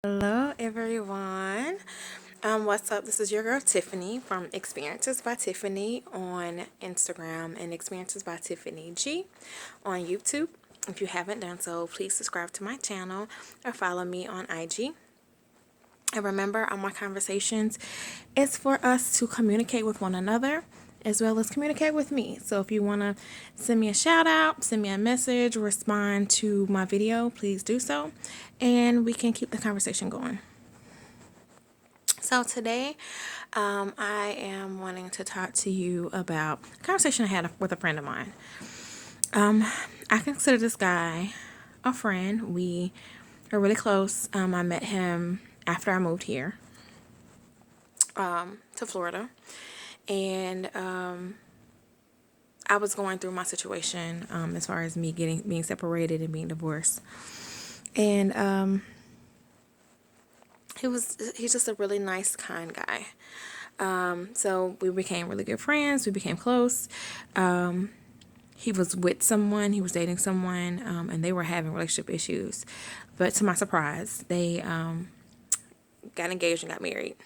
Hello, everyone. What's up? This is your girl Tiffany from Experiences by Tiffany on Instagram and Experiences by Tiffany G on YouTube. If you haven't done so, please subscribe to my channel or follow me on IG. And remember, on my conversations, it's for us to communicate with one another as well as communicate with me. So if you want to send me a shout out, send me a message, respond to my video, please do so. And we can keep the conversation going. So today, I am wanting to talk to you about a conversation I had with a friend of mine. I consider this guy a friend. We are really close. I met him after I moved here to Florida, and I was going through my situation as far as me being separated and being divorced, and he's just a really nice, kind guy. So we became really good friends. We became close. He was with someone, he was dating someone, and they were having relationship issues. But to my surprise, they got engaged and got married.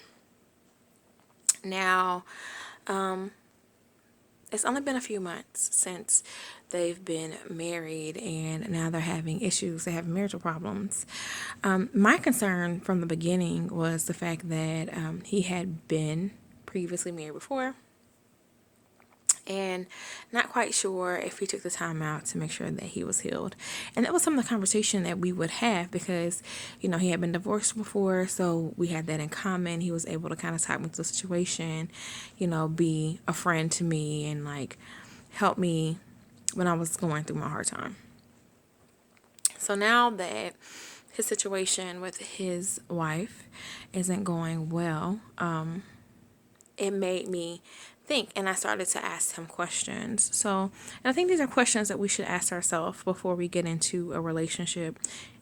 Now, it's only been a few months since they've been married, and now they're having issues. They have marital problems. My concern from the beginning was the fact that he had been previously married before, and not quite sure if he took the time out to make sure that he was healed. And that was some of the conversation that we would have because, he had been divorced before, so we had that in common. He was able to kind of talk me through the situation, be a friend to me and like help me when I was going through my hard time. So now that his situation with his wife isn't going well, it made me think, and I started to ask him questions. So, and I think these are questions that we should ask ourselves before we get into a relationship,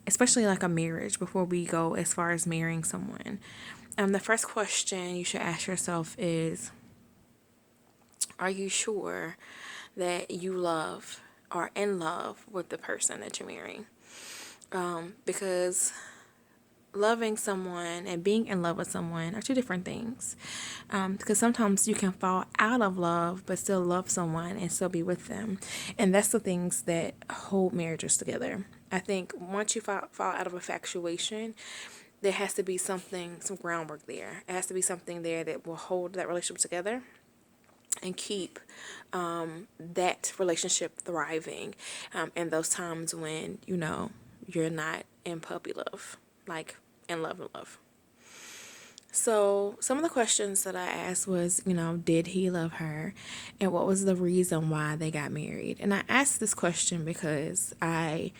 especially like a marriage, before we go as far as marrying someone. The first question you should ask yourself is, are you sure that you love or in love with the person that you're marrying? Because loving someone and being in love with someone are two different things. Because sometimes you can fall out of love but still love someone and still be with them. And that's the things that hold marriages together. I think once you fall out of infatuation, there has to be some groundwork there. It has to be something there that will hold that relationship together and keep that relationship thriving in those times when, you're not in puppy love, like in love. So some of the questions that I asked was, did he love her? And what was the reason why they got married? And I asked this question because I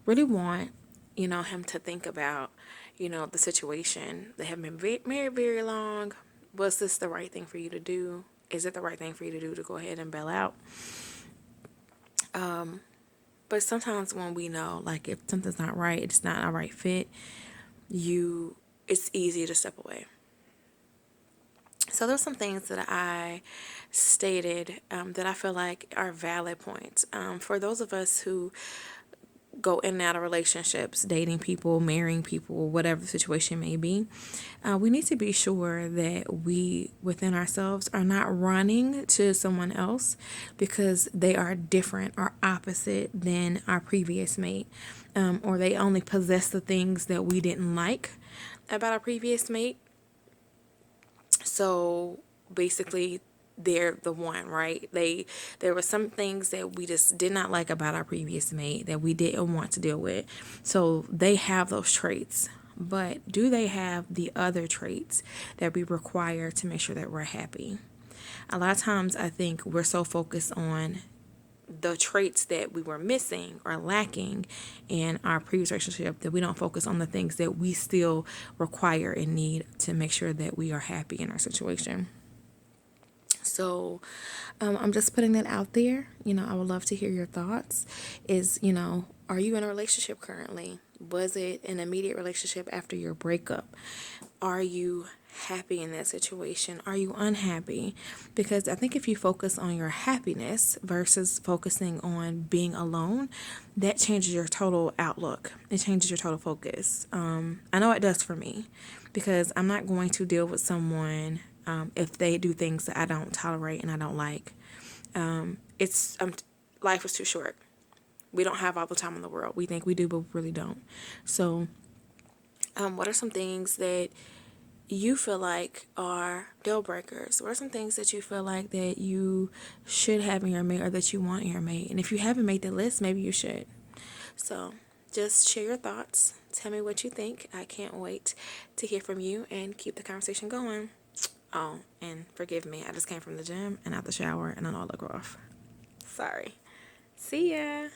really want, him to think about, the situation. They haven't been married very long. Was this the right thing for you to do? Is it the right thing for you to do to go ahead and bail out? But sometimes when we know, like, if something's not right, it's not a right fit, it's easy to step away. So there's some things that I stated that I feel like are valid points. For those of us who go in and out of relationships, dating people, marrying people, whatever the situation may be, we need to be sure that we, within ourselves, are not running to someone else because they are different or opposite than our previous mate, or they only possess the things that we didn't like about our previous mate. So basically, they're the one, right? There were some things that we just did not like about our previous mate that we didn't want to deal with. So they have those traits. But do they have the other traits that we require to make sure that we're happy? A lot of times I think we're so focused on the traits that we were missing or lacking in our previous relationship that we don't focus on the things that we still require and need to make sure that we are happy in our situation. So I'm just putting that out there. I would love to hear your thoughts. Are you in a relationship currently? Was it an immediate relationship after your breakup? Are you happy in that situation? Are you unhappy? Because I think if you focus on your happiness versus focusing on being alone, that changes your total outlook. It changes your total focus. I know it does for me, because I'm not going to deal with someone if they do things that I don't tolerate and I don't like. It's life is too short. We don't have all the time in the world. We think we do, but we really don't. So, what are some things that you feel like are deal breakers? What are some things that you feel like that you should have in your mate or that you want in your mate? And if you haven't made the list, maybe you should. So just share your thoughts. Tell me what you think. I can't wait to hear from you and keep the conversation going. Oh, and forgive me. I just came from the gym and out the shower and I know I look rough. Sorry. See ya.